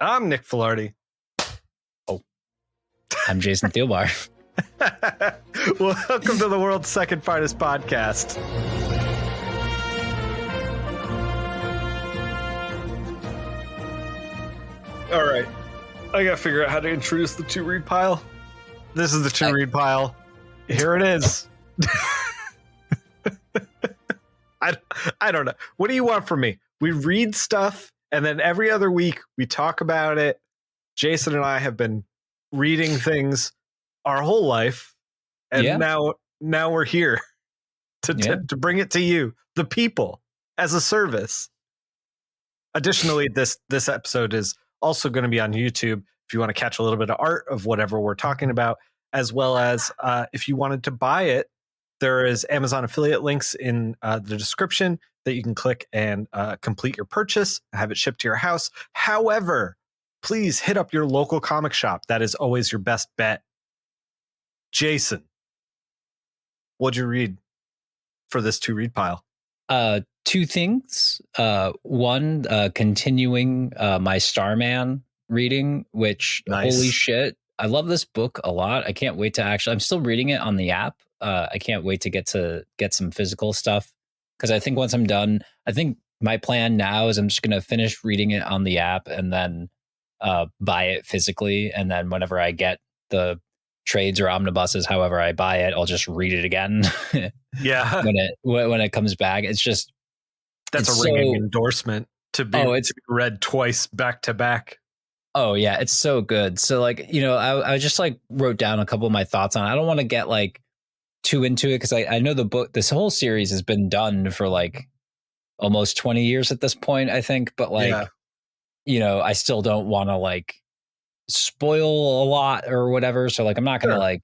I'm Nick Filardi. I'm Jason Thielbar. Welcome to the world's second finest podcast. All right. I gotta figure out how to introduce the two read pile. This is the two read pile. Here it is. I don't know. What do you want from me? We read stuff, and then every other week we talk about it. Jason and I have been reading things our whole life, and now we're here to bring it to you, the people, as a service. Additionally, this episode is also going to be on YouTube if you want to catch a little bit of art of whatever we're talking about, as well as if you wanted to buy it, there is Amazon affiliate links in the description that you can click and complete your purchase, have it shipped to your house. However, please hit up your local comic shop. That is always your best bet. Jason, what'd you read for this two read pile? Two things. One, continuing my Starman reading, which holy shit, I love this book a lot. I can't wait to I'm still reading it on the app. I can't wait to get some physical stuff, because I think once I'm done, I think my plan now is I'm just going to finish reading it on the app and then buy it physically. And then whenever I get the trades or omnibuses, however I buy it, I'll just read it again. Yeah. when it comes back, it's just, that's a ringing endorsement to be read twice back to back. Oh yeah, it's so good. So like, I just like wrote down a couple of my thoughts on it. I don't want to get like too into it, because I know the book, this whole series has been done for like almost 20 years at this point, I think. But like, I still don't want to like spoil a lot or whatever. So like, I'm not going to like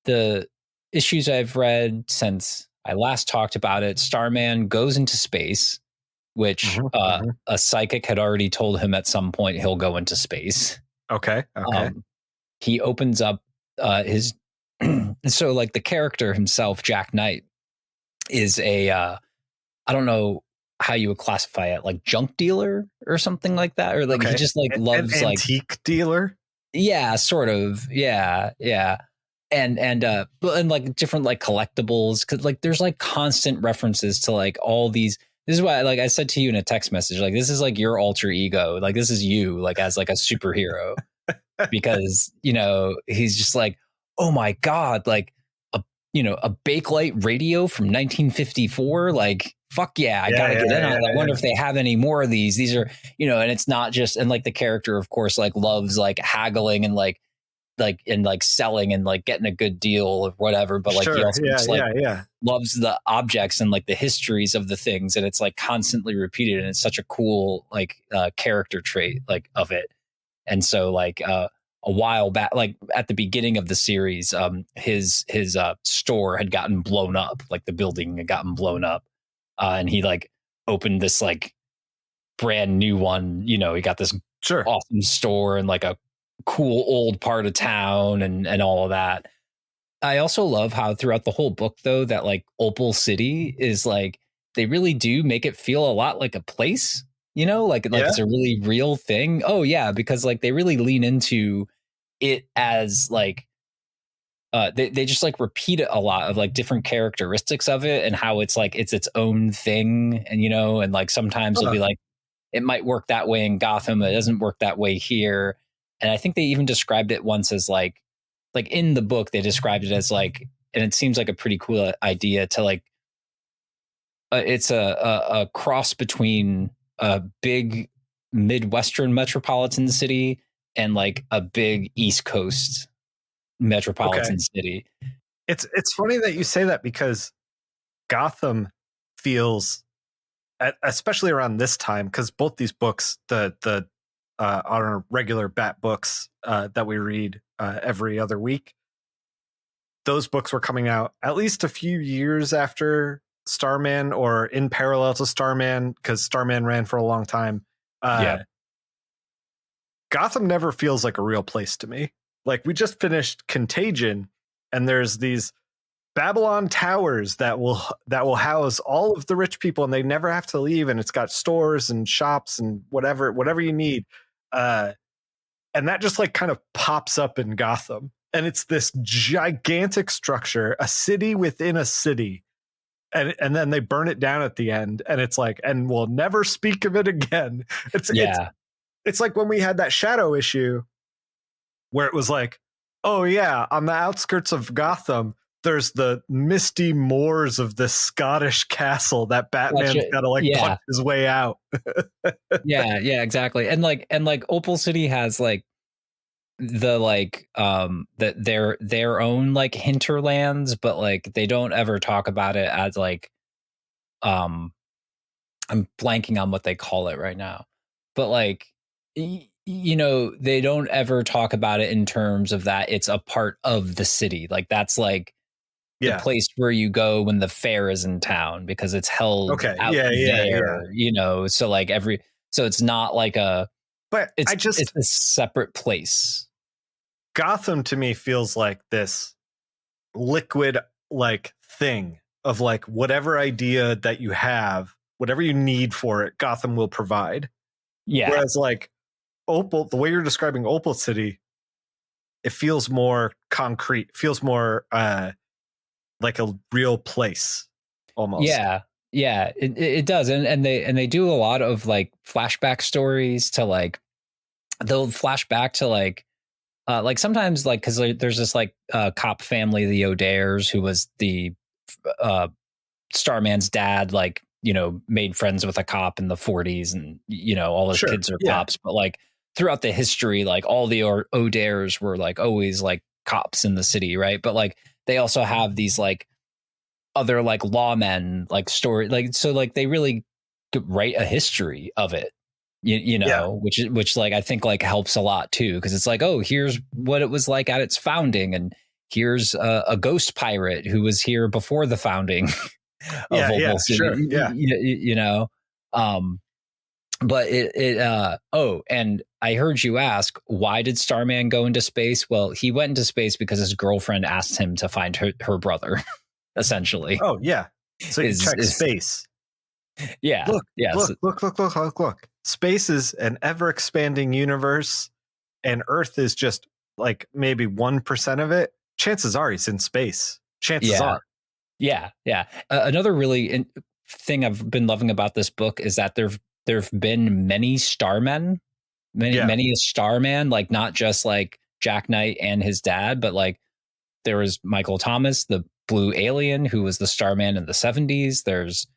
the issues I've read since I last talked about it. Starman goes into space, which a psychic had already told him at some point he'll go into space. Okay. He opens up his so like the character himself, Jack Knight, is a I don't know how you would classify it, like junk dealer or something like that, or like he just like loves an antique dealer. Yeah, sort of. Yeah. And like different like collectibles, because like there's like constant references to like all these. This is why, like I said to you in a text message, like this is like your alter ego, like this is you, like as like a superhero, because he's just like, oh my god, like a Bakelite radio from 1954, like fuck yeah, I gotta get in on it. I wonder if they have any more of these. These are and it's not just, and like the character of course like loves like haggling and like selling and like getting a good deal or whatever, but like he also just loves the objects and like the histories of the things, and it's like constantly repeated, and it's such a cool like character trait like of it. And so like a while back, like at the beginning of the series, his store had gotten blown up, like the building had gotten blown up, and he like opened this like brand new one. He got this awesome store and like a cool old part of town and all of that. I also love how throughout the whole book though, that like Opal City is like, they really do make it feel a lot like a place, like it's a really real thing. Oh yeah, because like they really lean into it as like they just like repeat it a lot of like different characteristics of it and how it's like it's its own thing, and and like sometimes it'll be like it might work that way in Gotham, it doesn't work that way here. And I think they even described it once as like in the book, they described it as like, and it seems like a pretty cool idea to like, it's a cross between a big Midwestern metropolitan city and like a big East Coast metropolitan city. It's funny that you say that, because Gotham feels, especially around this time, because both these books, the our regular Bat books that we read every other week, those books were coming out at least a few years after Starman, or in parallel to Starman, because Starman ran for a long time. Gotham never feels like a real place to me. Like, we just finished Contagion, and there's these Babylon towers that will house all of the rich people, and they never have to leave, and it's got stores and shops and whatever you need. And that just like kind of pops up in Gotham. And it's this gigantic structure, a city within a city. And then they burn it down at the end. And it's like, and we'll never speak of it again. It's like when we had that Shadow issue where it was like, oh yeah, on the outskirts of Gotham, there's the misty moors of this Scottish castle that Batman's got to like punch his way out. yeah, exactly. And like Opal City has like the like that their own like hinterlands, but like they don't ever talk about it as like I'm blanking on what they call it right now, but like you know, they don't ever talk about it in terms of that it's a part of the city. Like that's like the place where you go when the fair is in town because it's held out there, you know. So like so it's not like it's a separate place. Gotham to me feels like this liquid like thing of like whatever idea that you have, whatever you need for it, Gotham will provide. Yeah. Whereas like Opal, the way you're describing Opal City, it feels more concrete, feels more like a real place almost. Yeah, it does. And they do a lot of like flashback stories to like, they'll flash back to like sometimes like, cause there's this like cop family, the O'Dares, who was the Starman's dad, like, you know, made friends with a cop in the 40s and, you know, all his kids are cops, but like throughout the history, like all the O'Dares were like always like cops in the city. Right. But like, they also have these like other like lawmen, like story, like, so like they really could write a history of it. You know, which like I think like helps a lot too, because it's like, oh, here's what it was like at its founding, and here's a ghost pirate who was here before the founding of Opal City. Sure, you know, but and I heard you ask, why did Starman go into space? Well, he went into space because his girlfriend asked him to find her brother, essentially. Oh yeah, so you check space. Yeah. Look. Space is an ever expanding universe, and Earth is just like maybe 1% of it. Chances are he's in space. Chances are. Yeah. Another really thing I've been loving about this book is that there've been many starmen, many a starman, like not just like Jack Knight and his dad, but like there was Michael Thomas, the blue alien, who was the starman in the 70s. There's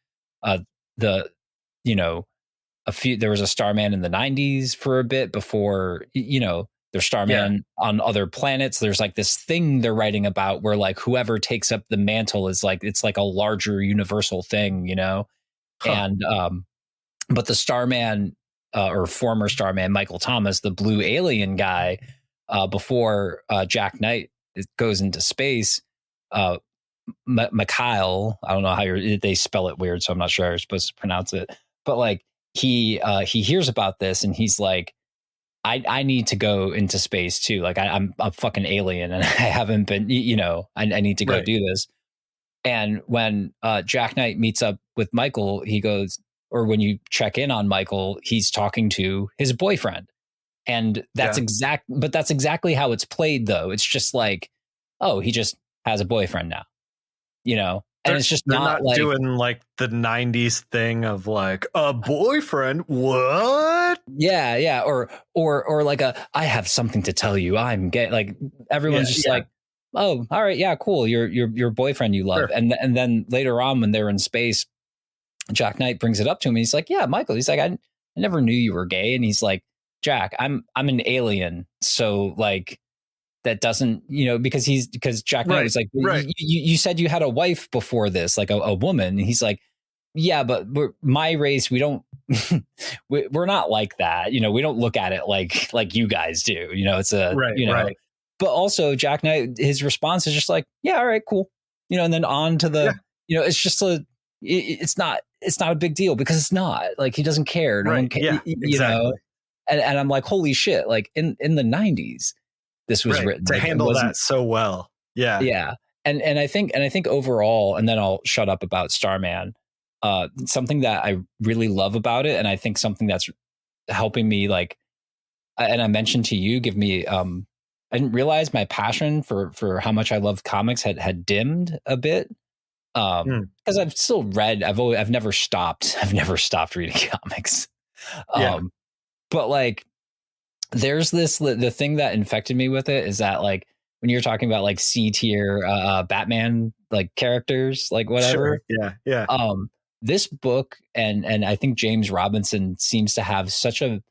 there was a Starman in the 90s for a bit before, you know, there's Starman on other planets. There's like this thing they're writing about where like whoever takes up the mantle is like, it's like a larger universal thing, you know? And, but the Starman or former Starman, Michael Thomas, the blue alien guy, before Jack Knight goes into space, Mikhail, I don't know how they spell it weird, so I'm not sure how you're supposed to pronounce it, but like he hears about this and he's like, I need to go into space too. Like I'm a fucking alien and I haven't been, you know, I need to go do this. And when Jack Knight meets up with Michael, he goes, or when you check in on Michael, he's talking to his boyfriend. And that's that's exactly how it's played though. It's just like, oh, he just has a boyfriend now, you know? And it's just not like doing like the 90s thing of like a boyfriend. What? Yeah. Or like I have something to tell you. I'm gay. Like everyone's just like, oh, all right. Yeah, cool. Your boyfriend you love. Sure. And then later on when they're in space, Jack Knight brings it up to him. He's like, yeah, Michael. He's like, I never knew you were gay. And he's like, Jack, I'm an alien. So like, that doesn't, you know, because Jack Knight was like, you said you had a wife before this, like a woman. And he's like, yeah, but my race, we don't, we're not like that. You know, we don't look at it like you guys do. You know, it's but also Jack Knight, his response is just like, yeah, all right, cool. You know, and then on to the, you know, it's just it's not a big deal because it's not like, he doesn't care. No one cares, you know? And I'm like, holy shit. Like in the 90s, this was written to handle that so well. Yeah. And I think overall, and then I'll shut up about Starman. Something that I really love about it, and I think something that's helping me like and I mentioned to you, give me I didn't realize my passion for how much I love comics had dimmed a bit. Because I've still read, I've never stopped reading comics. Yeah. But like there's the thing that infected me with it is that like when you're talking about like C tier Batman like characters, like whatever. Sure. Yeah. This book and I think James Robinson seems to have such a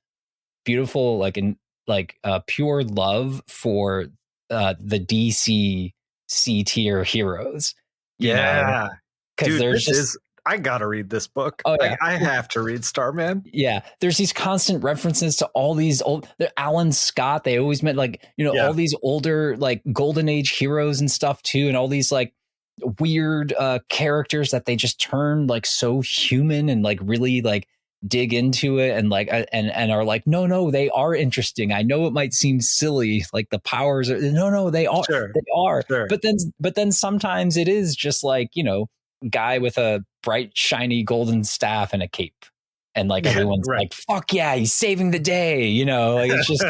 beautiful pure love for the DC C tier heroes, you know, Yeah. because Dude, there's just I gotta read this book. oh yeah. I have to read Starman. Yeah, there's these constant references to all these Alan Scott. They always meant like, you know, all these older like golden age heroes and stuff too, and all these like weird characters that they just turn like so human and like really like dig into it and like and are like no they are interesting. I know it might seem silly, like the powers are no they are Sure. but then sometimes it is just like, you know, guy with a bright shiny golden staff and a cape and like everyone's like fuck yeah, he's saving the day, you know, like it's just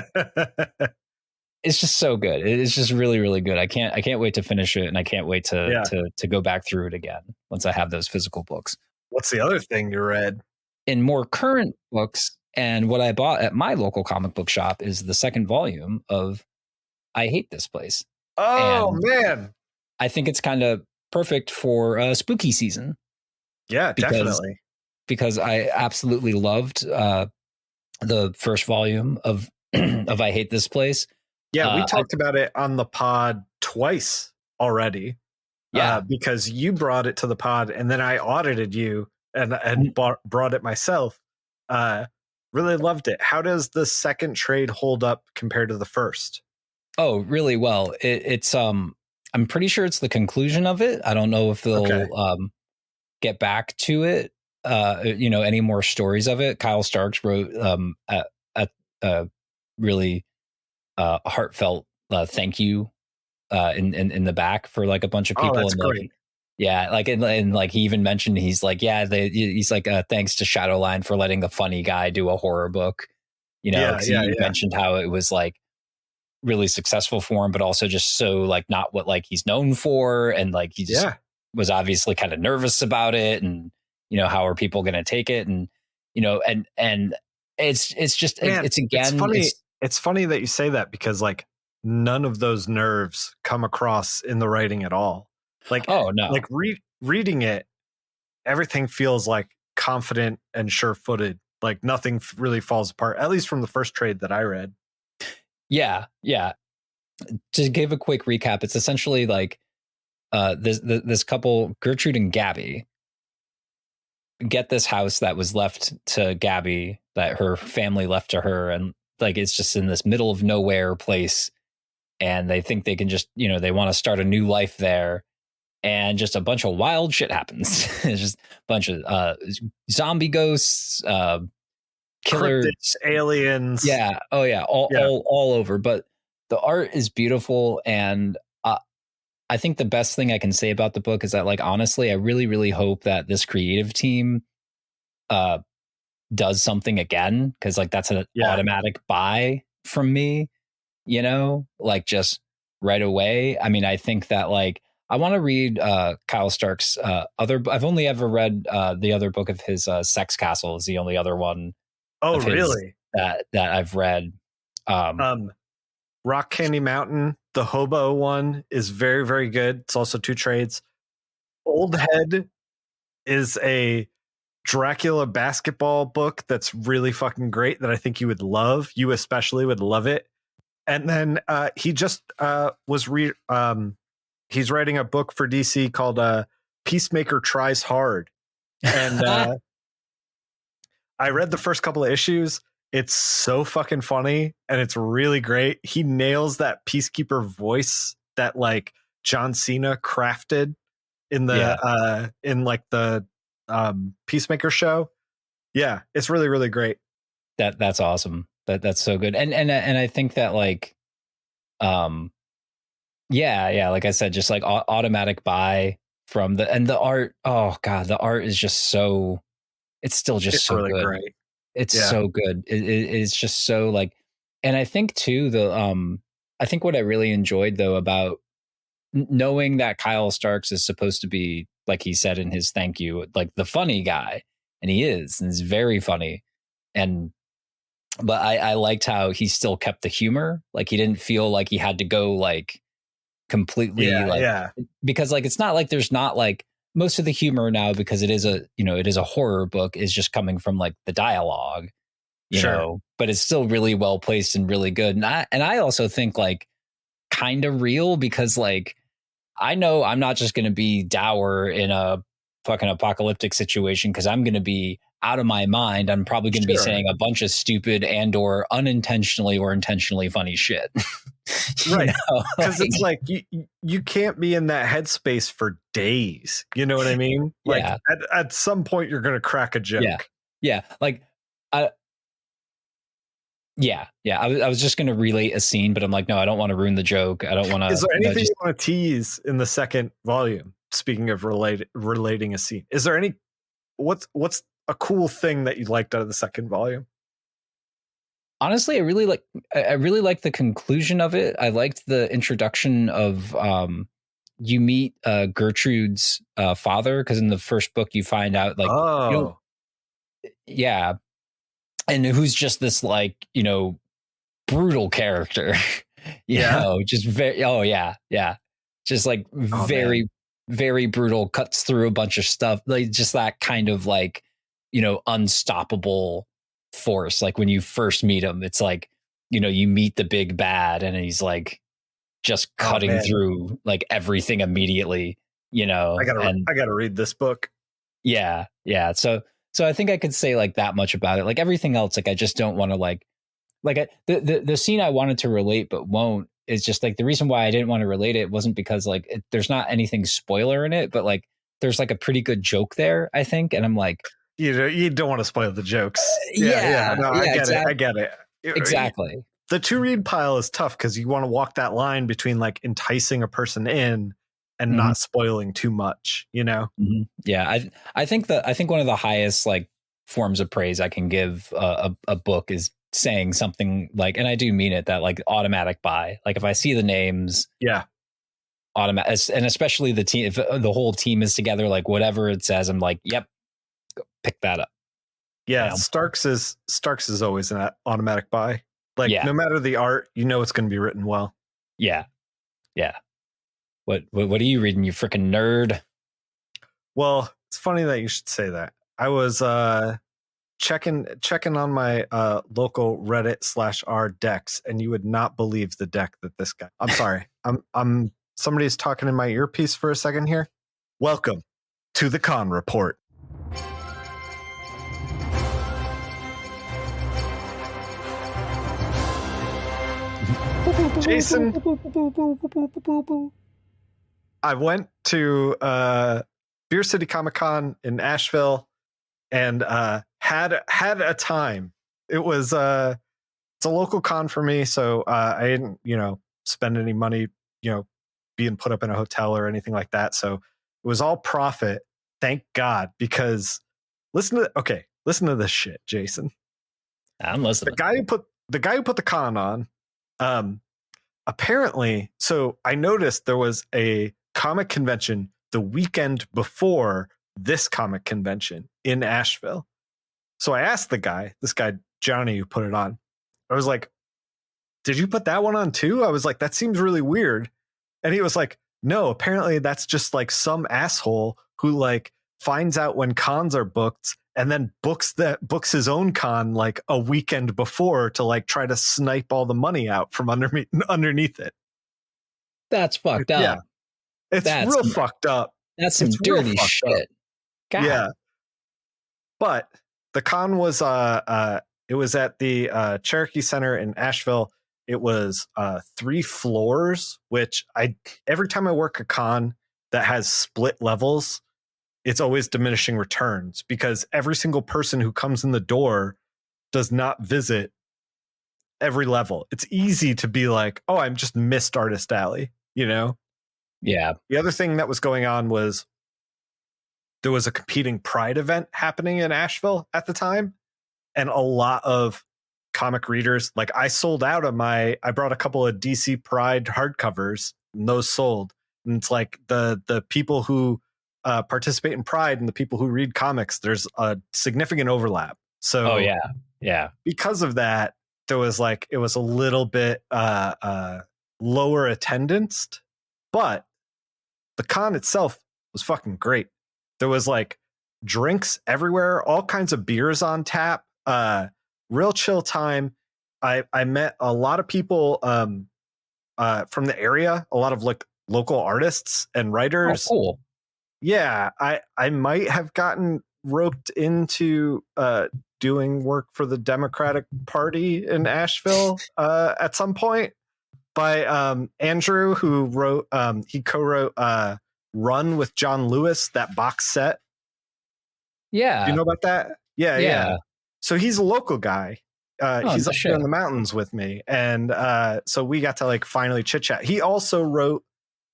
it's just so good. It's just really, really good. I can't wait to finish it, and I can't wait to go back through it again once I have those physical books. What's the other thing you read? In more current books, and what I bought at my local comic book shop is the second volume of I Hate This Place. Oh, and man. I think it's kind of perfect for spooky season. Yeah, definitely. Because I absolutely loved the first volume of of I Hate This Place. Yeah, we talked about it on the pod twice already. Yeah, because you brought it to the pod, and then I audited you and brought it myself. Really loved it. How does the second trade hold up compared to the first? Oh, really well. It's I'm pretty sure it's the conclusion of it. I don't know if they'll get back to it. You know, any more stories of it. Kyle Starks wrote a really heartfelt thank you in the back for like a bunch of people. Oh, that's and great. Yeah, like and like he even mentioned he's like he's like thanks to Shadowline for letting the funny guy do a horror book. You know, he mentioned how it was like really successful for him, but also just so like not what like he's known for, and like he just was obviously kind of nervous about it, and you know, how are people going to take it, and you know, and it's just Man, it's again it's funny. It's funny that you say that, because like none of those nerves come across in the writing at all. Like, oh no, like reading it, everything feels like confident and sure-footed. Like nothing really falls apart, at least from the first trade that I read. Yeah. To give a quick recap, it's essentially like this couple, Gertrude and Gabby, get this house that was left to Gabby, that her family left to her, and like it's just in this middle of nowhere place, and they think they can just, you know, they want to start a new life there, and just a bunch of wild shit happens. It's just a bunch of zombie ghosts, killer cryptids, aliens. Yeah. Oh yeah. All over. But the art is beautiful. And I think the best thing I can say about the book is that, like, honestly, I really, really hope that this creative team does something again. Cause like that's an automatic buy from me, you know, like just right away. I mean, I think that like, I want to read Kyle Stark's I've only ever read the other book of his, Sex Castle is the only other one. Oh, really? That I've read. Rock Candy Mountain, the hobo one, is very, very good. It's also 2 trades. Old Head is a Dracula basketball book that's really fucking great that I think you would love. You especially would love it. And then he just he's writing a book for DC called Peacemaker Tries Hard. And I read the first couple of issues. It's so fucking funny, and it's really great. He nails that peacekeeper voice that like John Cena crafted in the in like the Peacemaker show. Yeah, it's really, really great. That's awesome. That's so good. And I think that like like I said, just like automatic buy from the art. Oh god, the art is just so, it's still just so really good. Great. It's so good. It's just so like And I think too, I think what I really enjoyed though about knowing that Kyle Starks is supposed to be, like he said in his thank you, like the funny guy, and he is, and he's very funny. And but I liked how he still kept the humor. Like he didn't feel like he had to go like completely because like it's not like there's not like most of the humor now, because it is a horror book, is just coming from like the dialogue, you know, but it's still really well placed and really good. And I also think like kind of real, because like I know I'm not just going to be dour in a fucking apocalyptic situation, because I'm going to be out of my mind. I'm probably going to be saying a bunch of stupid and or unintentionally or intentionally funny shit. Right. Because it's like you can't be in that headspace for days. You know what I mean? Like at some point you're going to crack a joke. Yeah. Like, I was just going to relate a scene, but I'm like, no, I don't want to ruin the joke. I don't want to. Is there anything you want to tease in the second volume? Speaking of relating a scene, is there any? What's a cool thing that you liked out of the second volume? Honestly, I really like the conclusion of it. I liked the introduction of you meet Gertrude's father, because in the first book you find out like and who's just this like, you know, brutal character. you know, just very just like very brutal, cuts through a bunch of stuff, like just that kind of like, you know, unstoppable force. Like when you first meet him, it's like, you know, you meet the big bad and he's like just cutting through like everything immediately, you know. I gotta read this book. So I think I could say like that much about it. Like everything else, like I just don't want to like the scene I wanted to relate but won't, is just like the reason why I didn't want to relate it wasn't because like there's not anything spoiler in it, but like there's like a pretty good joke there, I think. And I'm like, you don't want to spoil the jokes. I get it. Exactly. The to read pile is tough because you want to walk that line between like enticing a person in and not spoiling too much, you know? Yeah. I think one of the highest like forms of praise I can give a book is saying something like, and I do mean it, that like automatic buy. Like if I see the names, automatic, and especially the team, if the whole team is together, like whatever it says, I'm like, yep, pick that up. Yeah, you know? Starks is always an automatic buy. Like no matter the art, you know it's going to be written well. Yeah. What are you reading, you freaking nerd? Well, it's funny that you should say that. I was checking on my local Reddit /r decks, and you would not believe the deck that this guy. I'm sorry. I'm somebody's talking in my earpiece for a second here. Welcome to the Con Report. Jason, I went to Beer City Comic Con in Asheville and had a time. It was it's a local con for me, so I didn't, you know, spend any money, you know, being put up in a hotel or anything like that. So it was all profit, thank God, because listen to this shit, Jason. I'm listening. The guy who put the con on, apparently, so I noticed there was a comic convention the weekend before this comic convention in Asheville. So I asked this guy Johnny who put it on, I was like, did you put that one on too? I was like, that seems really weird. And he was like, no, apparently that's just like some asshole who like finds out when cons are booked and then books his own con like a weekend before to like try to snipe all the money out from underneath it. That's fucked up. Yeah. It's real fucked up. That's some dirty shit. God. Yeah. But the con was it was at the Cherokee Center in Asheville. It was 3 floors, which every time I work a con that has split levels, it's always diminishing returns because every single person who comes in the door does not visit every level. It's easy to be like, oh, I'm just missed Artist Alley, you know? Yeah. The other thing that was going on was there was a competing Pride event happening in Asheville at the time. And a lot of comic readers. Like I sold out of I brought a couple of DC Pride hardcovers and those sold. And it's like the people who participate in Pride and the people who read comics, there's a significant overlap. So yeah. Because of that, it was a little bit lower attendance, but the con itself was fucking great. There was like drinks everywhere, all kinds of beers on tap, real chill time. I met a lot of people from the area, a lot of like local artists and writers. Oh, cool. Yeah, I might have gotten roped into doing work for the Democratic Party in Asheville at some point by Andrew, who wrote he co-wrote Run with John Lewis, that box set. Yeah. Do you know about that? Yeah. So he's a local guy. He's up here in the mountains with me. And so we got to like finally chit chat. He also wrote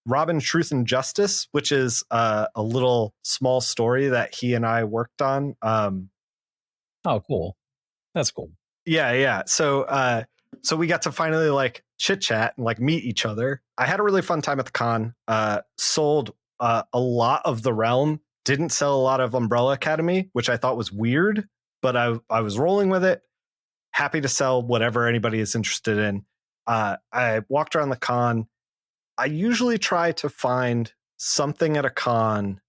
Robin Truth and Justice, which is a little small story that he and I worked on. Oh, cool. That's cool. Yeah. So we got to finally like chit chat and like meet each other. I had a really fun time at the con. Sold a lot of The Realm. Didn't sell a lot of Umbrella Academy, which I thought was weird, but I was rolling with it. Happy to sell whatever anybody is interested in. I walked around the con. I usually try to find something at a con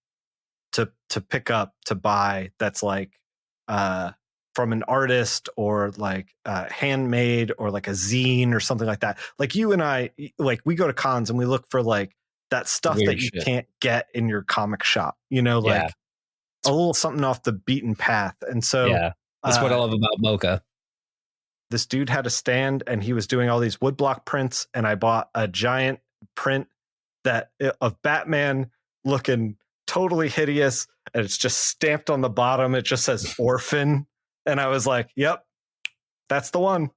to pick up, to buy, that's like from an artist or like handmade or like a zine or something like that. Like you and I, like we go to cons and we look for like that stuff Weird that you shit. can't get in your comic shop, you know, like a little something off the beaten path. And so that's what I love about Mocha. This dude had a stand and he was doing all these woodblock prints, and I bought a giant print of Batman looking totally hideous, and it's just stamped on the bottom. It just says orphan. And I was like, yep, that's the one.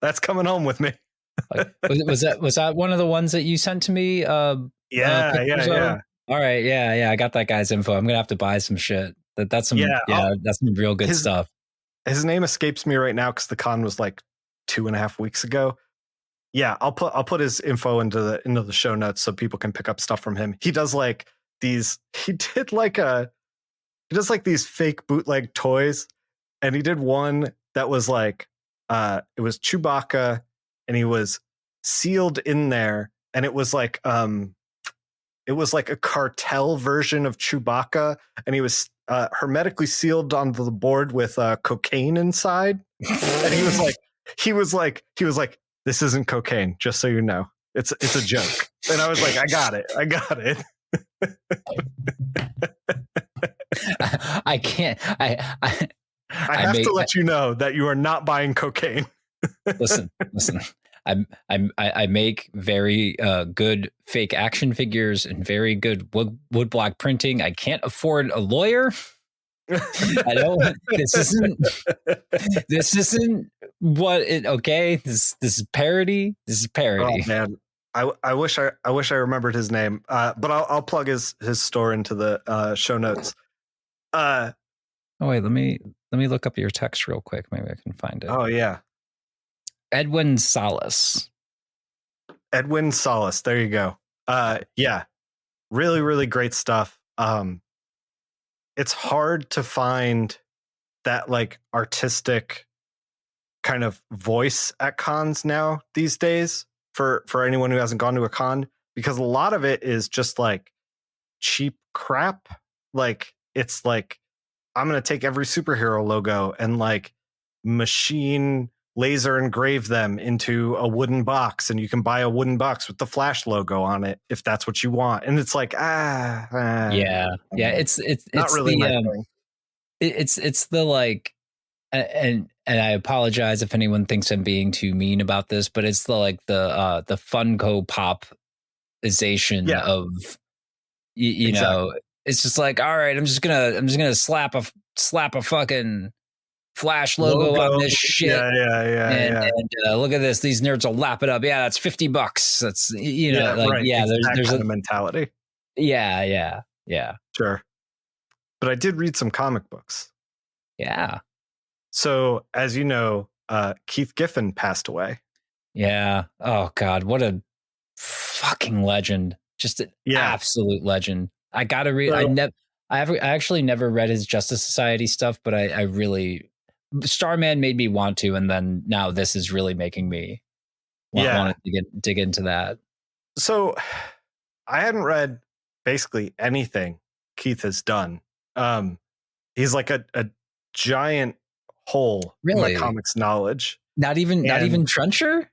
That's coming home with me. Like, was that one of the ones that you sent to me? Yeah. All right, yeah. I got that guy's info. I'm gonna have to buy some shit. That's some that's some real good stuff. His name escapes me right now because the con was like 2.5 weeks ago. Yeah, I'll put his info into the show notes so people can pick up stuff from him. He does like these. He does like these fake bootleg toys, and he did one that was like it was Chewbacca, and he was sealed in there, and it was like a cartel version of Chewbacca, and he was hermetically sealed onto the board with cocaine inside. And he was like, this isn't cocaine, just so you know. It's a joke. And I was like, I got it. I can't. I have to let you know that you are not buying cocaine. Listen. I make very good fake action figures and very good woodblock printing. I can't afford a lawyer. I don't. This isn't what it. Okay, this is parody. This is parody. Oh man, I wish I remembered his name. But I'll plug his store into the show notes. Oh wait, let me look up your text real quick. Maybe I can find it. Oh yeah. Edwin Salas. There you go. Yeah, really, really great stuff. It's hard to find that like artistic kind of voice at cons now these days for anyone who hasn't gone to a con, because a lot of it is just like cheap crap. Like it's like, I'm going to take every superhero logo and like machine laser engrave them into a wooden box, and you can buy a wooden box with the Flash logo on it if that's what you want. And it's like yeah, it's not really my thing. It's the like, and I apologize if anyone thinks I'm being too mean about this, but it's the Funko Popization of you know, it's just like, all right, I'm just gonna slap a fucking Flash logo on this shit. Yeah. And look at this. These nerds will lap it up. Yeah, that's $50. That's there's a mentality. Yeah. Sure. But I did read some comic books. Yeah. So as you know, Keith Giffen passed away. Yeah. Oh God, what a fucking legend! Just an absolute legend. I gotta read. I actually never read his Justice Society stuff, but I really Starman made me want to, and then now this is really making me want to dig into that. So I hadn't read basically anything Keith has done. He's like a giant hole in my comics knowledge. Not even Trencher?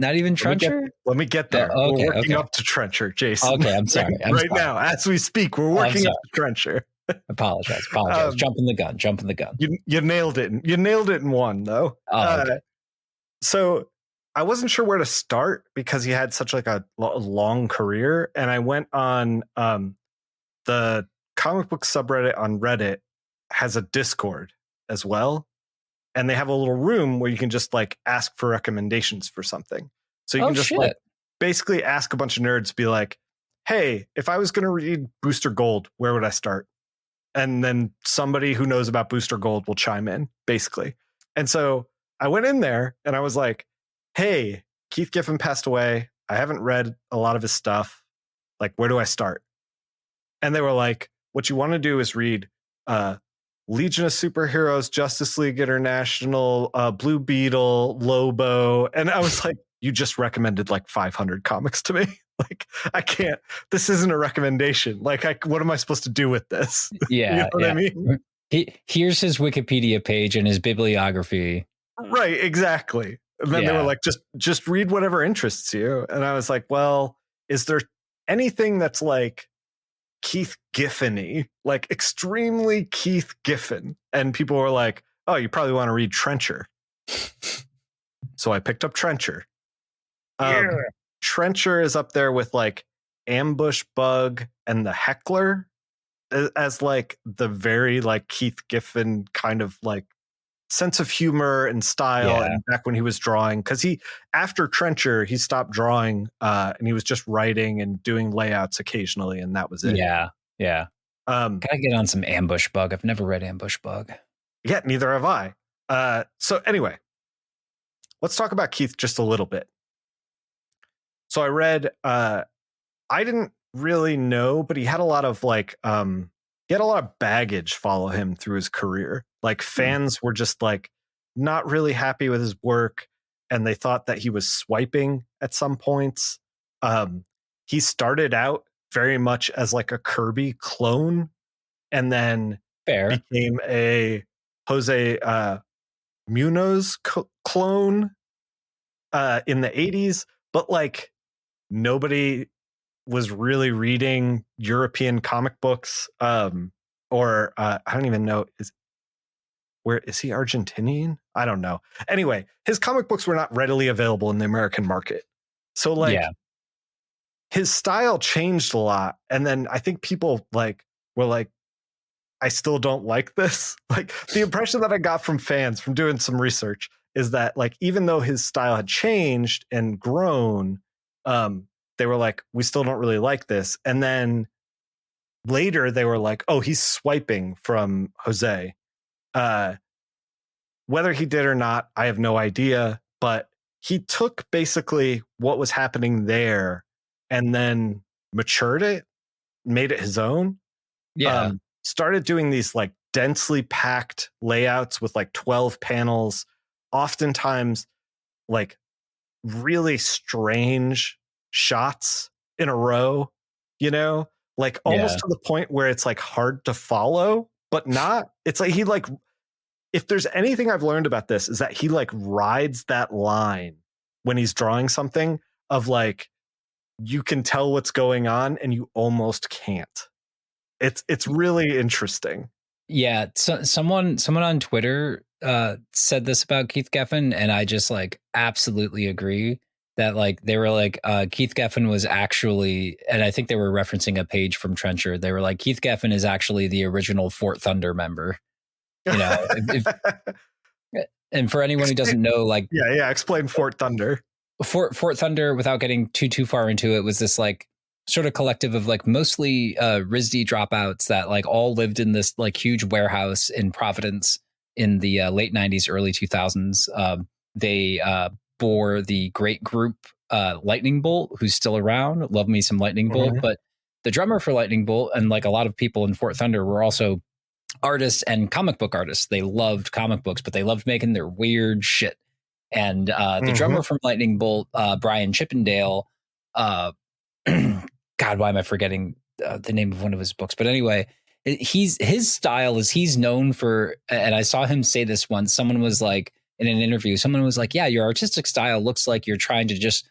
Not even Trencher? Let me get there. We're working up to Trencher, Jason. Okay, I'm sorry. Right now, as we speak, we're working up to Trencher. Apologize. Jumping the gun. You nailed it. You nailed it in one, though. Okay. So I wasn't sure where to start because he had such like a long career. And I went on the comic book subreddit on Reddit has a Discord as well. And they have a little room where you can just like ask for recommendations for something. So you can just like basically ask a bunch of nerds, be like, hey, if I was going to read Booster Gold, where would I start? And then somebody who knows about Booster Gold will chime in, basically. And so I went in there and I was like, hey, Keith Giffen passed away. I haven't read a lot of his stuff. Like, where do I start? And they were like, what you want to do is read Legion of Superheroes, Justice League International, Blue Beetle, Lobo. And I was like, you just recommended like 500 comics to me. Like, I can't, this isn't a recommendation. Like, what am I supposed to do with this? Yeah. You know what I mean? Here's his Wikipedia page and his bibliography. Right, exactly. And then they were like, just read whatever interests you. And I was like, well, is there anything that's like Keith Giffen-y, like extremely Keith Giffen? And people were like, oh, you probably want to read Trencher. So I picked up Trencher. Trencher is up there with like Ambush Bug and the Heckler as like the very like Keith Giffen kind of like sense of humor and style. And back when he was drawing, because after Trencher he stopped drawing and he was just writing and doing layouts occasionally, and that was it. Gotta get on some Ambush Bug. I've never read Ambush Bug. Yeah, neither have I. So anyway, let's talk about Keith just a little bit. So I read I didn't really know, but he had a lot of like he had a lot of baggage follow him through his career. Like fans were just like not really happy with his work, and they thought that he was swiping at some points. He started out very much as like a Kirby clone, and then became a Jose Munoz clone in the 80s. But like nobody was really reading European comic books, or I don't even know, is he Argentinian? I don't know. Anyway, his comic books were not readily available in the American market. So like his style changed a lot. And then I think people like were like, I still don't like this. Like the impression that I got from fans from doing some research is that like, even though his style had changed and grown, they were like, we still don't really like this. And then later they were like, oh, he's swiping from Jose. Whether he did or not, I have no idea. But he took basically what was happening there and then matured it, made it his own. Started doing these like densely packed layouts with like 12 panels, oftentimes like really strange shots in a row, you know, like almost to the point where it's like hard to follow, but not. It's like he like, if there's anything I've learned about this, is that he like rides that line when he's drawing something of like, you can tell what's going on and you almost can't. It's really interesting. Yeah. So someone on Twitter said this about Keith Giffen, and I just like absolutely agree that like they were like Keith Giffen was actually, and I think they were referencing a page from Trencher. They were like, Keith Giffen is actually the original Fort Thunder member. You know, and for anyone who doesn't know, like explain Fort Thunder. Fort Thunder, without getting too far into it, was this like sort of collective of like mostly RISD dropouts that like all lived in this like huge warehouse in Providence in the late 90s, early 2000s. They bore the great group Lightning Bolt, who's still around. Love me some Lightning Bolt. Mhm. But the drummer for Lightning Bolt, and like a lot of people in Fort Thunder, were also artists and comic book artists. They loved comic books, but they loved making their weird shit. And the drummer from Lightning Bolt, Brian Chippendale, God, why am I forgetting the name of one of his books? But anyway, his style is he's known for, and I saw him say this once. Someone was like, in an interview, someone was like, yeah, your artistic style looks like you're trying to just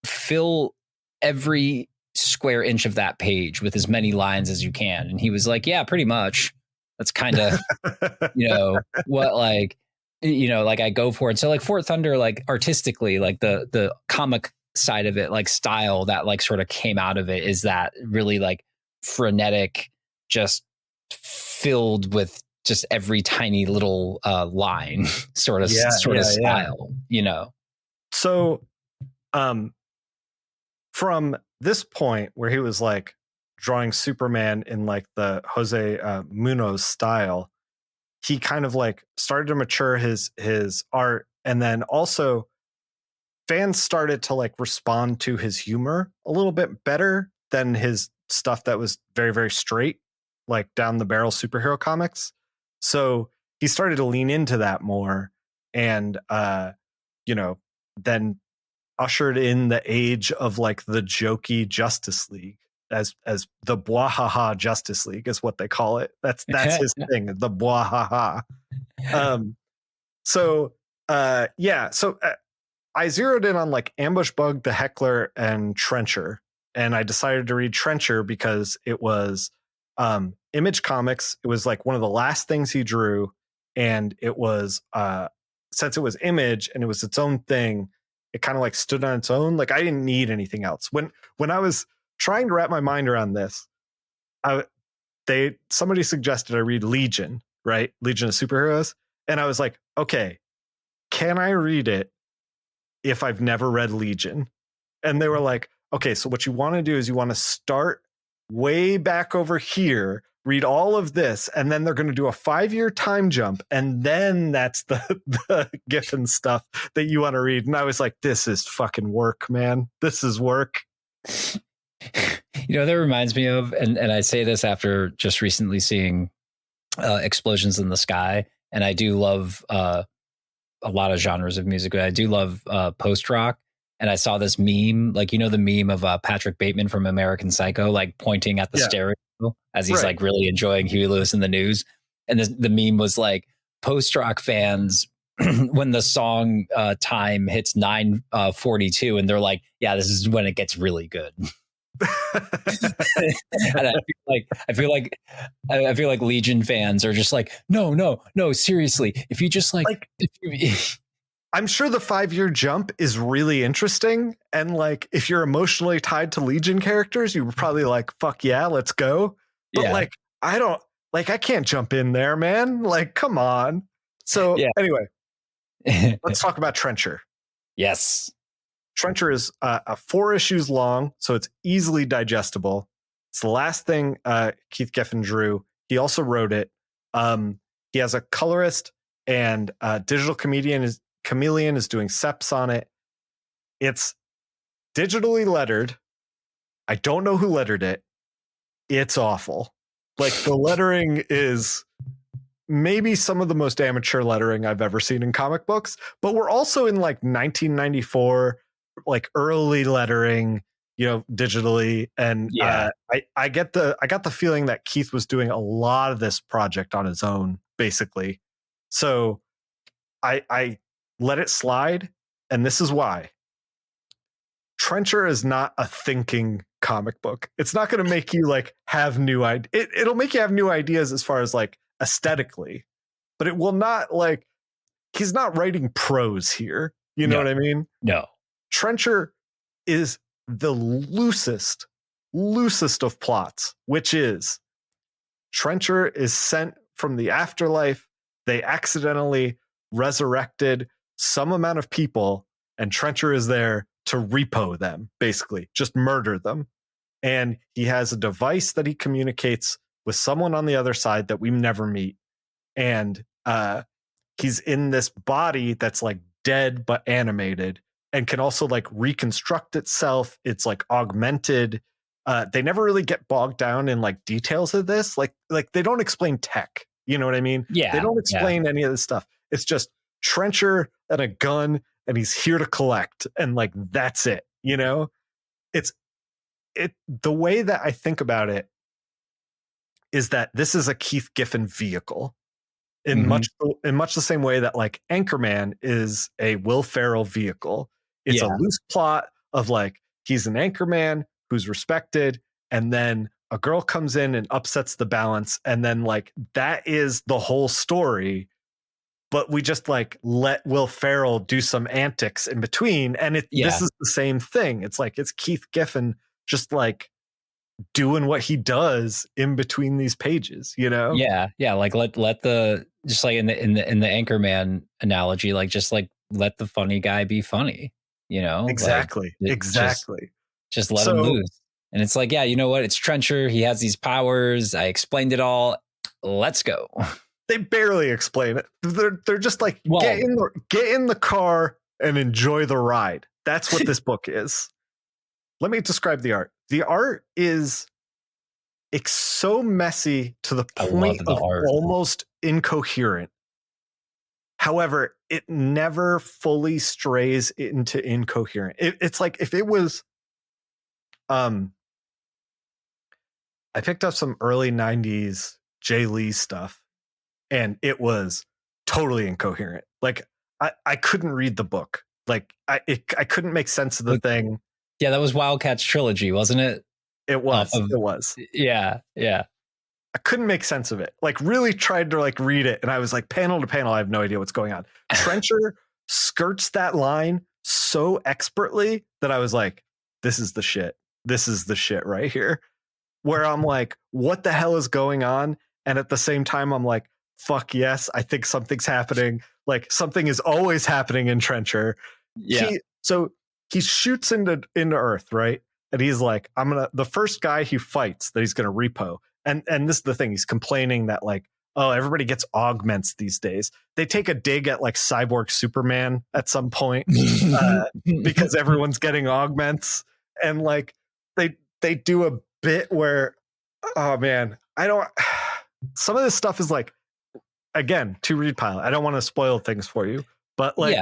fill every square inch of that page with as many lines as you can. And he was like, yeah, pretty much. That's kind of, what, like, like I go for it. So like Fort Thunder, like artistically, like the comic side of it, like style that like sort of came out of it is that really like frenetic, just filled with just every tiny little line sort of style, So from this point where he was like drawing Superman in like the Jose Munoz style, he kind of like started to mature his art, and then also fans started to like respond to his humor a little bit better than his stuff that was very, very straight, like down the barrel superhero comics. So he started to lean into that more, and then ushered in the age of like the jokey Justice League, as the Bwahaha Justice League is what they call it. That's his thing, the Bwahaha. So I zeroed in on like Ambush Bug, the Heckler, and Trencher, and I decided to read Trencher because it was Image Comics. It was like one of the last things he drew, and it was since it was Image and it was its own thing, it kind of like stood on its own. Like I didn't need anything else. When I was trying to wrap my mind around this, somebody suggested I read Legion, right? Legion of Superheroes. And I was like, okay, can I read it if I've never read Legion? And they were like, okay, so what you want to do is you want to start way back over here, read all of this, and then they're going to do a 5-year time jump, and then that's the Giffen stuff that you want to read. And I was like, this is fucking work, man. This is work. That reminds me of, and I say this after just recently seeing Explosions in the Sky, and I do love a lot of genres of music, but I do love post rock. And I saw this meme, like, the meme of Patrick Bateman from American Psycho, like pointing at the stereo as he's like really enjoying Huey Lewis in the News. And the meme was like, post rock fans, when the song time hits 9:42, and they're like, yeah, this is when it gets really good. And I feel like Legion fans are just like, no, seriously, if you just like I'm sure the 5-year jump is really interesting, and like if you're emotionally tied to Legion characters, you were probably like, fuck yeah, let's go. But like I can't jump in there, man. Like, come on. So anyway, let's talk about Trencher. Yes. Trencher is 4 issues long, so it's easily digestible. It's the last thing Keith Giffen drew. He also wrote it. He has a colorist, and Digital Chameleon is doing seps on it. It's digitally lettered. I don't know who lettered it. It's awful. Like the lettering is maybe some of the most amateur lettering I've ever seen in comic books, but we're also in like 1994, like early lettering, digitally. And I got the feeling that Keith was doing a lot of this project on his own, basically. So I let it slide, and this is why. Trencher is not a thinking comic book. It's not going to make you like have new ideas. It'll make you have new ideas as far as like aesthetically, but it will not like, he's not writing prose here. You know what I mean? No. Trencher is the loosest of plots, which is Trencher is sent from the afterlife. They accidentally resurrected some amount of people, and Trencher is there to repo them, basically, just murder them. And he has a device that he communicates with someone on the other side that we never meet. And he's in this body that's like dead but animated and can also like reconstruct itself. It's like augmented. They never really get bogged down in like details of this. Like they don't explain tech. You know what I mean? Yeah. They don't explain any of this stuff. It's just Trencher and a gun, and he's here to collect, and like that's it. You know, the way that I think about it is that this is a Keith Giffen vehicle in much the same way that like Anchorman is a Will Ferrell vehicle. It's a loose plot of like he's an anchorman who's respected, and then a girl comes in and upsets the balance, and then like that is the whole story. But we just like let Will Ferrell do some antics in between, and this is the same thing. It's like it's Keith Giffen just like doing what he does in between these pages, you know? Yeah. Like let the, just like in the Anchorman analogy, like just like let the funny guy be funny, you know? Exactly. Like, exactly. Just let him loose. And it's like, yeah, you know what? It's Trencher. He has these powers. I explained it all. Let's go. They barely explain it. They're just like, get in the car and enjoy the ride. That's what this book is. Let me describe the art. The art is so messy to the point of almost incoherent. However, it never fully strays into incoherent. It's like if it was, I picked up some early 90s Jay Lee stuff, and it was totally incoherent. Like I couldn't read the book. Like I couldn't make sense of the thing. Yeah, that was Wildcat's trilogy, wasn't it? It was. It was. Yeah. I couldn't make sense of it. Like really tried to like read it, and I was like panel to panel, I have no idea what's going on. Trencher skirts that line so expertly that I was like, this is the shit. This is the shit right here. Where I'm like, what the hell is going on? And at the same time, I'm like, fuck yes, I think something's happening. Like something is always happening in Trencher. Yeah. He shoots into Earth, right? And he's like, the first guy he fights that he's gonna repo. And this is the thing, he's complaining that like, oh, everybody gets augments these days. They take a dig at like Cyborg Superman at some point because everyone's getting augments. And like they do a bit where, oh man, some of this stuff is like, again, to read pilot. I don't want to spoil things for you, but like,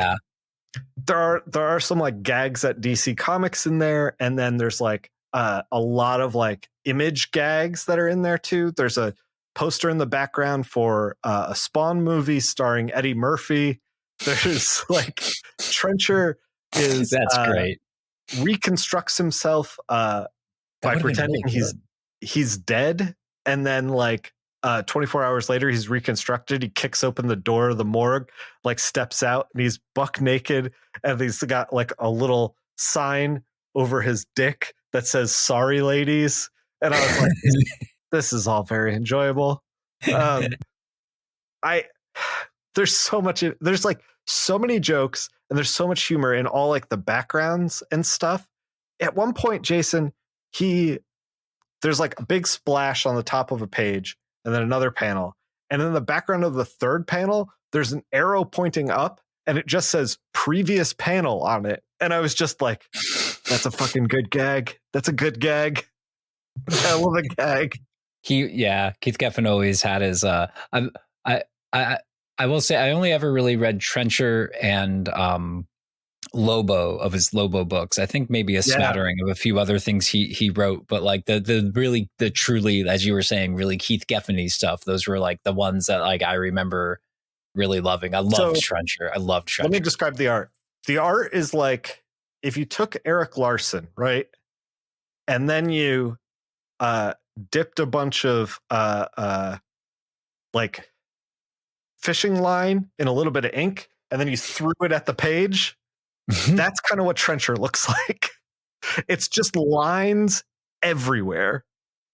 there are some like gags at DC Comics in there, and then there's like a lot of like image gags that are in there too. There's a poster in the background for a Spawn movie starring Eddie Murphy. There's like Trencher is that's great. Reconstructs himself by pretending really he's dead, and then like 24 hours later he's reconstructed. He kicks open the door of the morgue, like steps out, and he's buck naked, and he's got like a little sign over his dick that says "Sorry, ladies." And I was like, this is all very enjoyable. There's so much, there's like so many jokes, and there's so much humor in all like the backgrounds and stuff. At one point, Jason, there's like a big splash on the top of a page, and then another panel. And in the background of the third panel, there's an arrow pointing up, and it just says previous panel on it. And I was just like, that's a fucking good gag. That's a good gag. I love a gag. Keith Giffen always had his, I will say I only ever really read Trencher and Lobo, of his Lobo books. I think maybe a smattering of a few other things he wrote, but like the truly, as you were saying, really Keith Giffen-y stuff. Those were like the ones that like I remember really loving. I loved Trencher. Let me describe the art. The art is like if you took Eric Larson, right, and then you dipped a bunch of like fishing line in a little bit of ink, and then you threw it at the page. That's kind of what Trencher looks like. It's just lines everywhere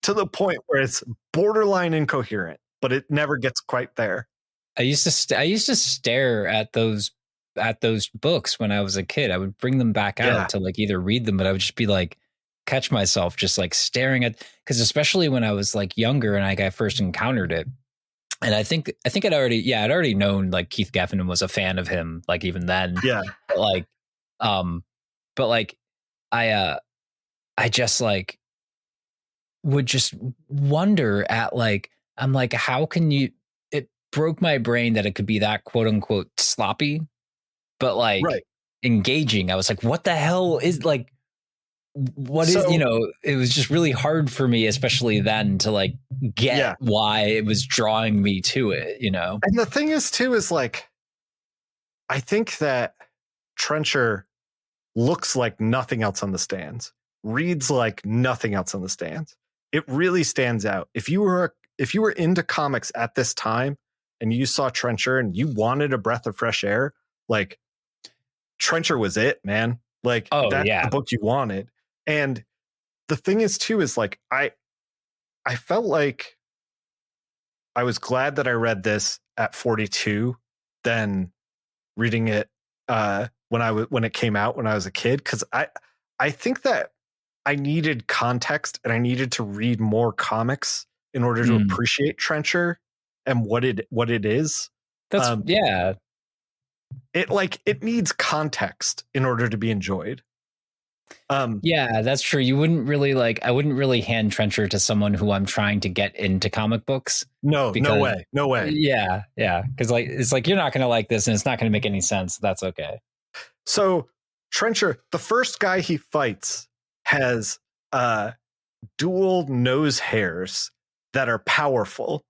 to the point where it's borderline incoherent, but it never gets quite there. I used to stare at those books when I was a kid. I would bring them back out to like either read them, but I would just be like, catch myself just like staring at, because especially when I was like younger and I first encountered it, And I think I'd already known like Keith Geffen was a fan of him, like even then. Yeah. But like, but like I just like would just wonder at like, I'm like, how can you, it broke my brain that it could be that quote unquote sloppy, but like Right. engaging. I was like, what the hell is like, what is, So- you know, it was just really hard for me, especially then, to like get Yeah. why it was drawing me to it, you know? And the thing is too, is like, I think that Trencher looks like nothing else on the stands, reads like nothing else on the stands. It really stands out. If you were into comics at this time and you saw Trencher and you wanted a breath of fresh air, like Trencher was it, man. Like that's the book you wanted. And the thing is too, is like I felt like I was glad that I read this at 42 than reading it when it came out when I was a kid, because I think that I needed context and I needed to read more comics in order to appreciate Trencher and what it is. That's it needs context in order to be enjoyed. Yeah, that's true. You wouldn't really I wouldn't really hand Trencher to someone who I'm trying to get into comic books. No way. Yeah. Because like it's like you're not going to like this, and it's not going to make any sense. That's okay. So Trencher, the first guy he fights, has dual nose hairs that are powerful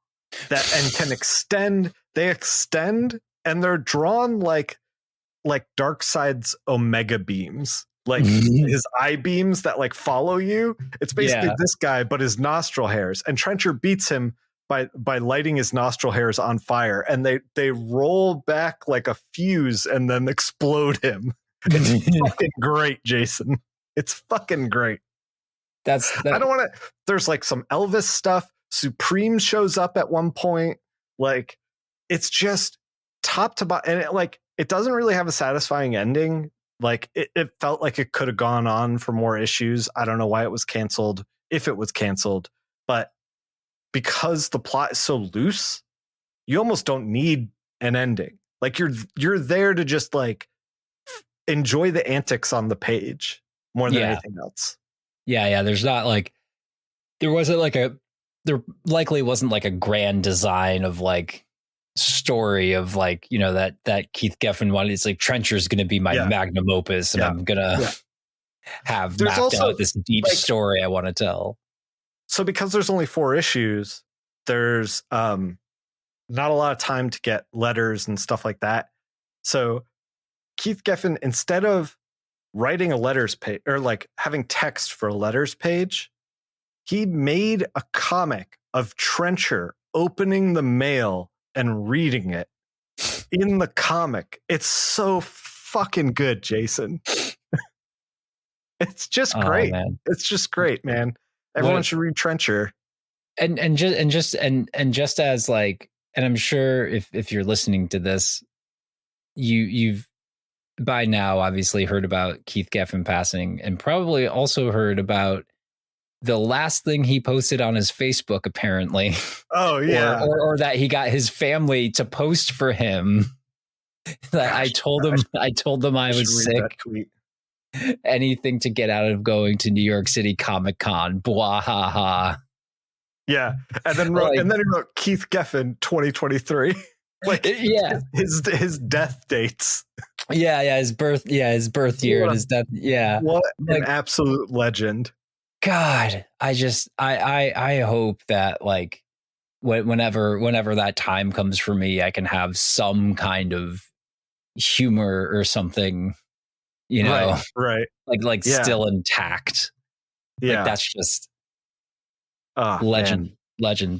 and can extend. They extend and they're drawn like Darkseid's Omega beams. Like his eye beams that like follow you. It's basically this guy, but his nostril hairs. And Trencher beats him by lighting his nostril hairs on fire, and they roll back like a fuse and then explode him. It's fucking great, Jason. It's fucking great. I don't want to. There's like some Elvis stuff. Supreme shows up at one point. Like it's just top to bottom, and it doesn't really have a satisfying ending. Like it felt like it could have gone on for more issues. I don't know why it was canceled, if it was canceled, but because the plot is so loose, you almost don't need an ending. Like you're there to just like enjoy the antics on the page more than anything else. Yeah. There likely wasn't like a grand design of like story of like, you know, that Keith Geffen wanted. It's like Trencher's going to be my magnum opus, and I'm gonna have there's mapped also out this deep story I want to tell. So because there's only 4 issues, there's not a lot of time to get letters and stuff like that. So Keith Geffen, instead of writing a letters page or like having text for a letters page, he made a comic of Trencher opening the mail and reading it in the comic. It's so fucking good, Jason. It's just great. Man. It's just great, man. Everyone should read Trencher. And just as like, and I'm sure if you're listening to this, you've by now obviously heard about Keith Geffen passing, and probably also heard about the last thing he posted on his Facebook, apparently. Oh yeah. or that he got his family to post for him. I told them I was sick. Anything to get out of going to New York City Comic Con. Blah ha ha. Yeah. And then he wrote Keith Geffen 2023. Like his death dates. Yeah, his birth year and his death. Yeah. What an absolute legend. God, I hope that like whenever that time comes for me, I can have some kind of humor or something, you know, right. Like still intact. Yeah. Like that's just legend.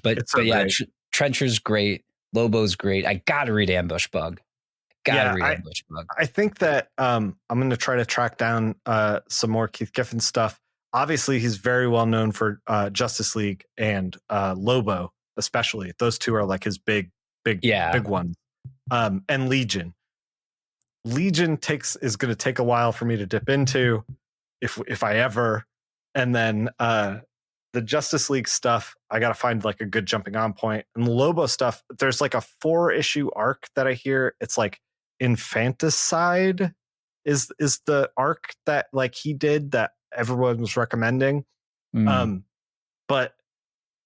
But yeah, Trencher's great. Lobo's great. I gotta read Ambush Bug. Ambush Bug. I think that I'm going to try to track down some more Keith Geffen stuff. Obviously, he's very well known for Justice League and Lobo, especially. Those two are like his big ones. And Legion. Legion is going to take a while for me to dip into, if I ever. And then the Justice League stuff, I got to find like a good jumping on point. And the Lobo stuff, there's like a 4-issue arc that I hear. It's like Infanticide is the arc that like he did that everyone was recommending. But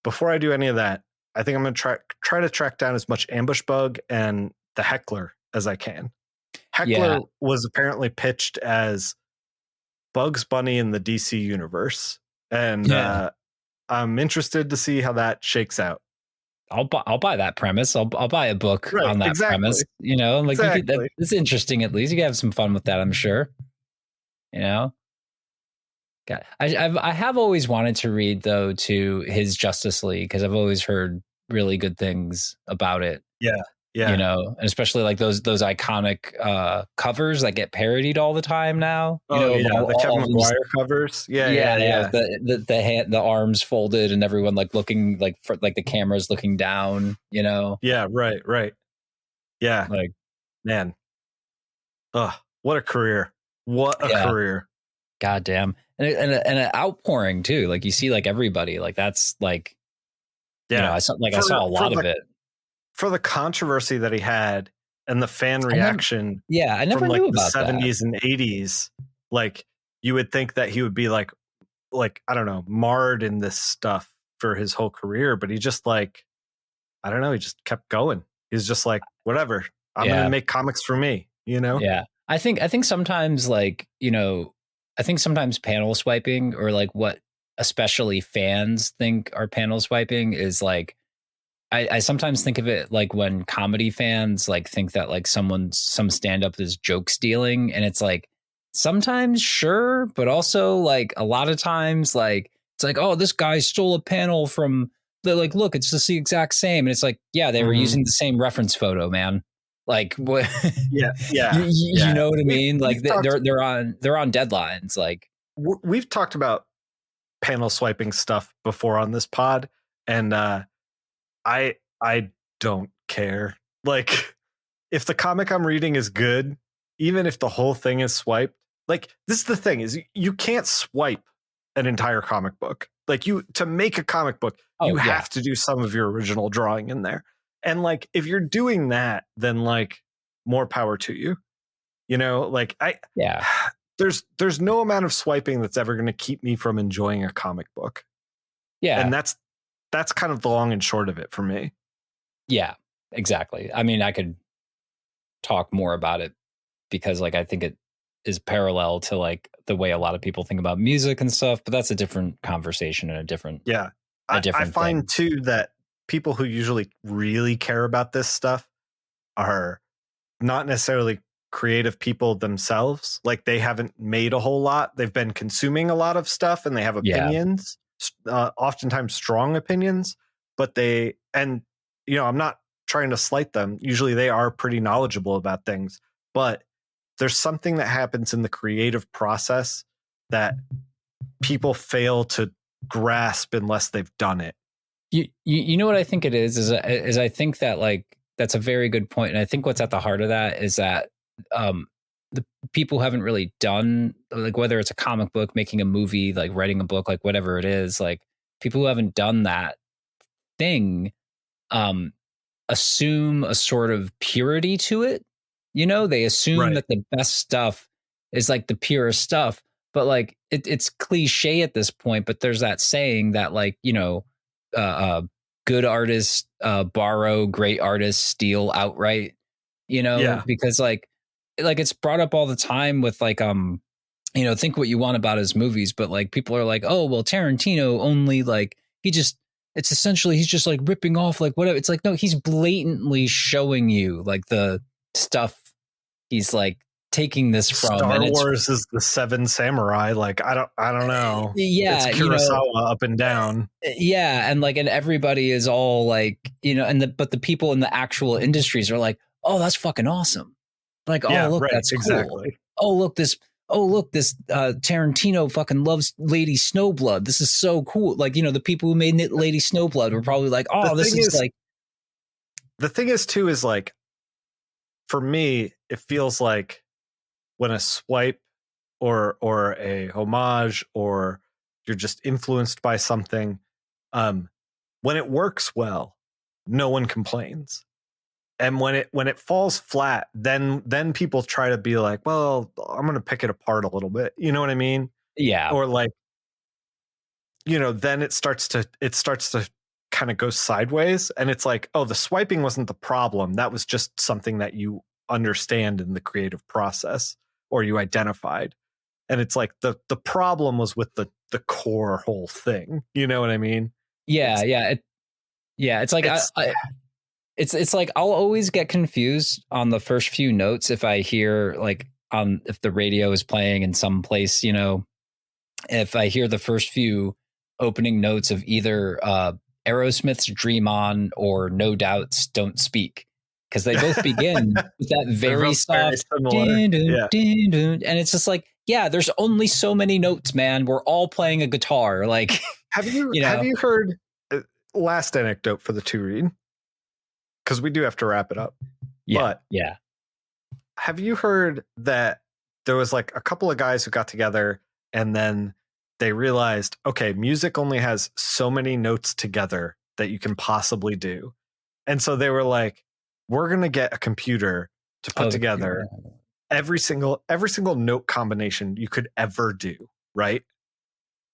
before I do any of that, I think I'm going to try to track down as much Ambush Bug and the Heckler as I can. Heckler was apparently pitched as Bugs Bunny in the DC universe, and I'm interested to see how that shakes out. I'll buy that premise. I'll buy a book on that premise. You know, like it's interesting. At least you can have some fun with that. I'm sure. You know, I have always wanted to read though to his Justice League because I've always heard really good things about it. Yeah. You know, and especially like those iconic covers that get parodied all the time now. You know, the Kevin Maguire covers. Yeah. The arms folded and everyone like looking like for like the cameras looking down. You know. Yeah. Right. Yeah. Like, man. What a career! What a career! God damn, and an outpouring too. Like you see, like everybody, like that's like, you know, I saw a lot of it. For the controversy that he had and the fan reaction, I never from knew like about the 70s and 80s, like you would think that he would be like I don't know, marred in this stuff for his whole career, but he just like, I don't know, he just kept going. He's just like, whatever, I'm gonna make comics for me, you know? Yeah, I think sometimes like, you know, I think sometimes panel swiping or like what especially fans think are panel swiping is like. I sometimes think of it like when comedy fans like think that like some stand-up is joke stealing, and it's like sometimes sure, but also like a lot of times like it's like, oh, this guy stole a panel from the like, look, it's just the exact same, and it's like, yeah, they were using the same reference photo, man. Like what? Yeah. You know what I mean? Like they're on deadlines. Like we've talked about panel swiping stuff before on this pod, and I don't care. Like, if the comic I'm reading is good, even if the whole thing is swiped, like this is the thing is you can't swipe an entire comic book. Like to make a comic book, you have to do some of your original drawing in there. And like if you're doing that, then like more power to you. You know, like there's no amount of swiping that's ever going to keep me from enjoying a comic book. Yeah. And that's kind of the long and short of it for me. Yeah, exactly. I mean, I could talk more about it because like I think it is parallel to like the way a lot of people think about music and stuff, but that's a different conversation and a different I find too that people who usually really care about this stuff are not necessarily creative people themselves. Like they haven't made a whole lot. They've been consuming a lot of stuff and they have opinions, oftentimes strong opinions, but you know, I'm not trying to slight them. Usually they are pretty knowledgeable about things, but there's something that happens in the creative process that people fail to grasp unless they've done it. You know what I think it is I think that like, that's a very good point. And I think what's at the heart of that is that the people haven't really done like, whether it's a comic book, making a movie, like writing a book, like whatever it is, like people who haven't done that thing, assume a sort of purity to it. You know, they assume that the best stuff is like the purest stuff, but like it's cliche at this point. But there's that saying that like, you know, good artists borrow, great artists steal outright. You know, because like it's brought up all the time with like you know, think what you want about his movies, but like people are like, oh well, Tarantino only like it's essentially he's just like ripping off like whatever. It's like, no, he's blatantly showing you like the stuff he's like taking this from. Star Wars is the Seven Samurai. Like I don't know. Yeah, it's Kurosawa up and down. Yeah, and like and everybody is all like, you know, but the people in the actual industries are like, oh, that's fucking awesome. Like, oh look, that's cool. Exactly. Oh look this Tarantino fucking loves Lady Snowblood. This is so cool. Like, you know, the people who made Lady Snowblood were probably like, oh, this is like. The thing is, too, is like, for me, it feels like when a swipe or a homage or you're just influenced by something. When it works well, no one complains. And when it falls flat, then people try to be like, well, I'm going to pick it apart a little bit. You know what I mean? Yeah. Or like, then it starts to kind of go sideways, and it's like, oh, the swiping wasn't the problem. That was just something that you understand in the creative process, or you identified. And it's like the problem was with the core whole thing. You know what I mean? Yeah. It's like it's like I'll always get confused on the first few notes if I hear like if the radio is playing in some place, if I hear the first few opening notes of either Aerosmith's Dream On or No Doubt's Don't Speak, because they both begin with that very soft dun, dun, dun, dun, and it's just like, yeah, there's only so many notes, man. We're all playing a guitar. Like, have you heard last anecdote for the two read? Because we do have to wrap it up. Yeah. Have you heard that there was like a couple of guys who got together and then they realized, okay, music only has so many notes together that you can possibly do. And so they were like, we're going to get a computer to put together every single note combination you could ever do. Right.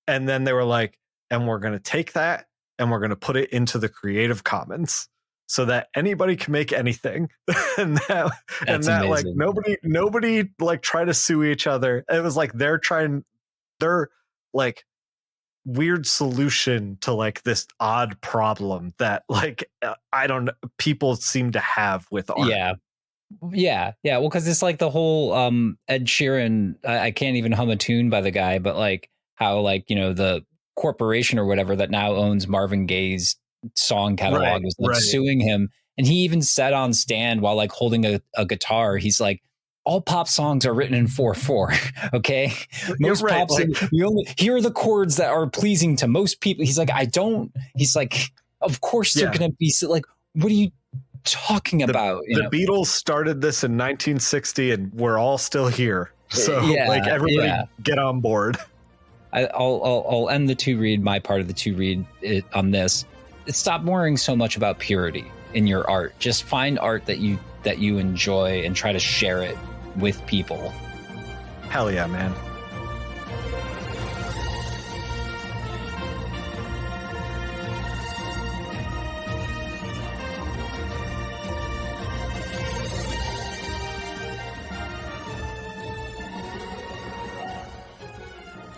And then they were like, and we're going to take that and we're going to put it into the Creative Commons so that anybody can make anything. and that like nobody like try to sue each other. It was like their like weird solution to like this odd problem that like I don't know, people seem to have with art. Yeah. Well, because it's like the whole Ed Sheeran. I can't even hum a tune by the guy, but like how like the corporation or whatever that now owns Marvin Gaye's song catalog is like suing him, and he even said on stand while like holding a guitar, he's like, all pop songs are written in 4/4. Okay, most pop songs, we only here are the chords that are pleasing to most people. He's like, he's like, of course they're gonna be like, what are you talking about? The Beatles started this in 1960 and we're all still here, so like everybody get on board. I'll end the two read, my part of the two read on this. Stop worrying so much about purity in your art. Just find art that you enjoy and try to share it with people. Hell yeah, man.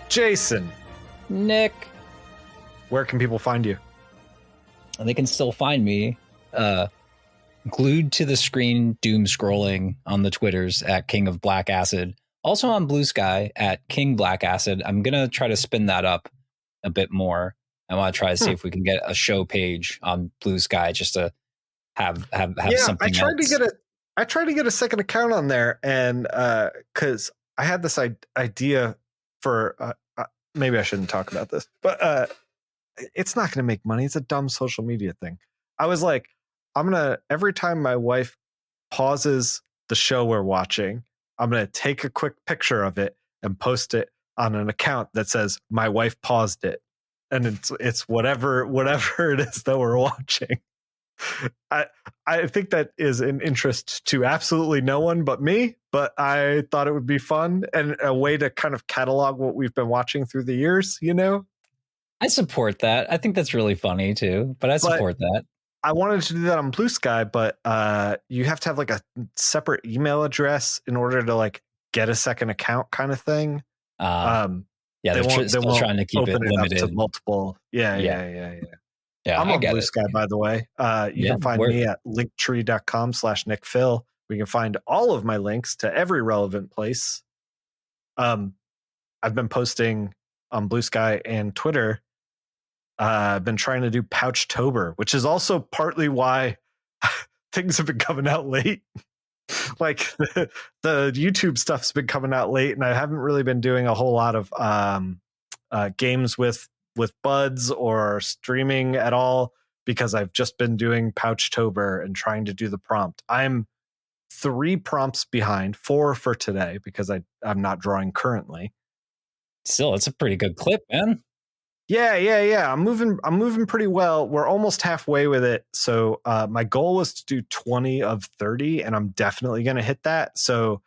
Jason. Nick. Where can people find you? They can still find me glued to the screen, doom scrolling on the Twitters at King of Black Acid. Also on Blue Sky at King Black Acid. I'm going to try to spin that up a bit more. I want to try to see if we can get a show page on Blue Sky just to have something I tried to get a second account on there, and because I had this idea for maybe I shouldn't talk about this, but it's not going to make money. It's a dumb social media thing. I was like, every time my wife pauses the show we're watching, I'm going to take a quick picture of it and post it on an account that says my wife paused it. And it's whatever it is that we're watching. I think that is an interest to absolutely no one but me, but I thought it would be fun and a way to kind of catalog what we've been watching through the years, I support that. I think that's really funny too, but I support that. I wanted to do that on Blue Sky, but you have to have like a separate email address in order to like get a second account kind of thing. They're still trying to keep it limited to multiple. Yeah. I'm on Blue Sky, by the way. You can find me at linktree.com/Nickfil. We can find all of my links to every relevant place. I've been posting on Blue Sky and Twitter. I've been trying to do Pouchtober, which is also partly why things have been coming out late. Like the YouTube stuff's been coming out late, and I haven't really been doing a whole lot of games with buds or streaming at all because I've just been doing Pouchtober and trying to do the prompt. I'm 3 prompts behind, 4 for today because I'm not drawing currently. Still, it's a pretty good clip, man. Yeah. I'm moving pretty well. We're almost halfway with it. So my goal was to do 20 of 30, and I'm definitely going to hit that. So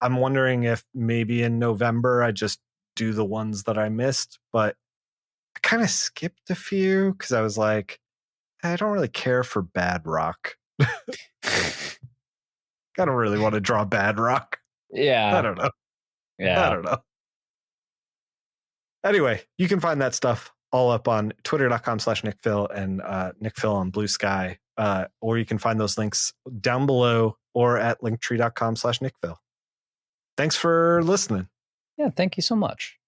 I'm wondering if maybe in November I just do the ones that I missed, but I kind of skipped a few because I was like, I don't really care for bad rock. I don't really want to draw bad rock. Yeah. I don't know. Yeah. I don't know. Anyway, you can find that stuff all up on twitter.com/Nickfil and Nickfil on Blue Sky. Or you can find those links down below or at linktree.com/Nickfil. Thanks for listening. Yeah. Thank you so much.